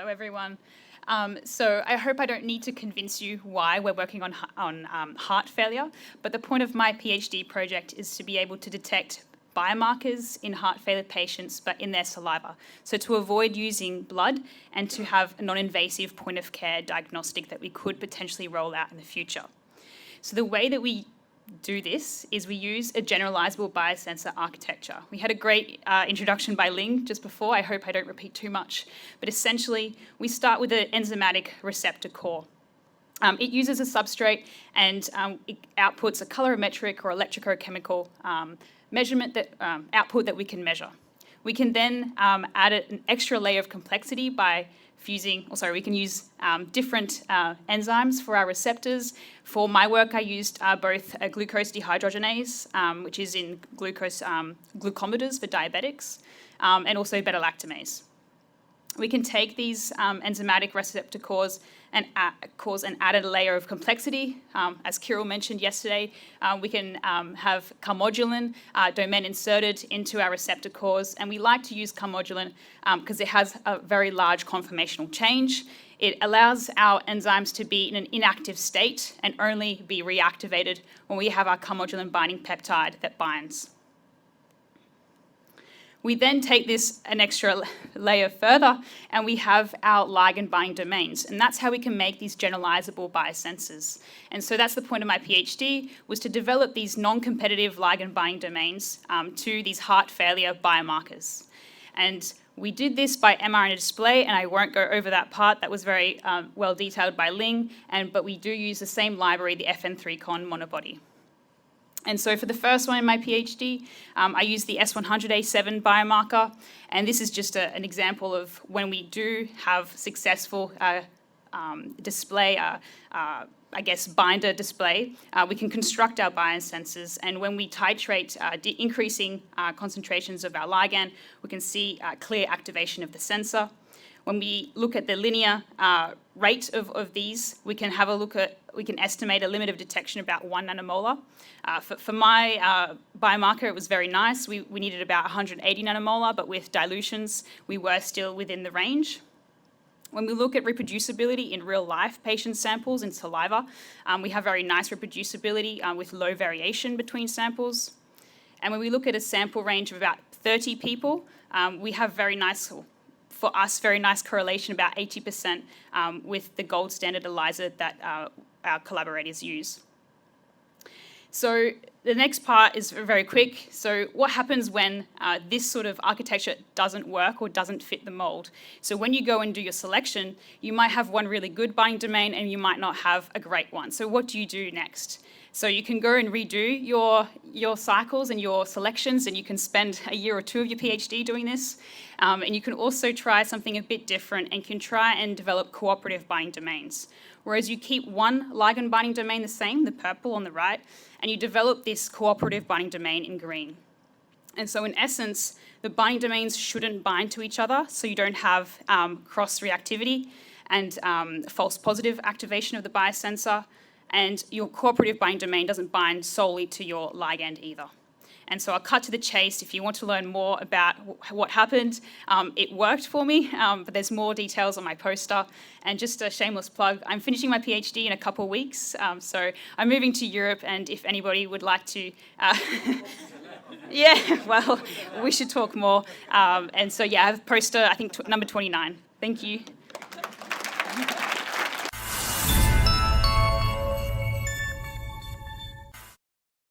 Hello, everyone. So I hope I don't need to convince you why we're working on heart failure, but the point of my PhD project is to be able to detect biomarkers in heart failure patients, but in their saliva. So to avoid using blood and to have a non-invasive point-of-care diagnostic that we could potentially roll out in the future. So the way that we do this is we use a generalizable biosensor architecture. We had a great introduction by Ling just before. I hope I don't repeat too much. But essentially, we start with an enzymatic receptor core. It uses a substrate and it outputs a colorimetric or electrochemical measurement output that we can measure. We can then add an extra layer of complexity by we can use different enzymes for our receptors. For my work, I used both a glucose dehydrogenase, which is in glucometers for diabetics, and also beta-lactamase. We can take these enzymatic receptor cores and cause an added layer of complexity. As Kirill mentioned yesterday, we can have carmodulin domain inserted into our receptor cores, and we like to use carmodulin because it has a very large conformational change. It allows our enzymes to be in an inactive state and only be reactivated when we have our carmodulin binding peptide that binds. We then take this an extra layer further and we have our ligand binding domains, and that's how we can make these generalizable biosensors. And so that's the point of my PhD, was to develop these non-competitive ligand binding domains to these heart failure biomarkers. And we did this by mRNA display, and I won't go over that part. That was very well detailed by Ling, but we do use the same library, the FN3-con monobody. And so for the first one in my PhD, I used the S100A7 biomarker, and this is just an example of when we do have successful display, binder display, we can construct our biosensors, and when we titrate increasing concentrations of our ligand, we can see clear activation of the sensor. When we look at the linear rate of these, we can estimate a limit of detection about 1 nanomolar. For my biomarker, it was very nice. We needed about 180 nanomolar, but with dilutions, we were still within the range. When we look at reproducibility in real life patient samples in saliva, we have very nice reproducibility with low variation between samples. And when we look at a sample range of about 30 people, we have very nice correlation, about 80% with the gold standard ELISA that our collaborators use. So the next part is very quick. So what happens when this sort of architecture doesn't work or doesn't fit the mold? So when you go and do your selection, you might have one really good binding domain and you might not have a great one. So what do you do next? So you can go and redo your cycles and your selections, and you can spend a year or two of your PhD doing this. And you can also try something a bit different and can try and develop cooperative binding domains. Whereas you keep one ligand binding domain the same, the purple on the right, and you develop this cooperative binding domain in green. And so in essence, the binding domains shouldn't bind to each other, so you don't have cross-reactivity and false positive activation of the biosensor. And your cooperative binding domain doesn't bind solely to your ligand either. And so I'll cut to the chase. If you want to learn more about what happened, it worked for me, but there's more details on my poster. And just a shameless plug, I'm finishing my PhD in a couple of weeks, so I'm moving to Europe, and if anybody would like to... yeah, well, we should talk more. And so, yeah, I have poster, I think, number 29. Thank you.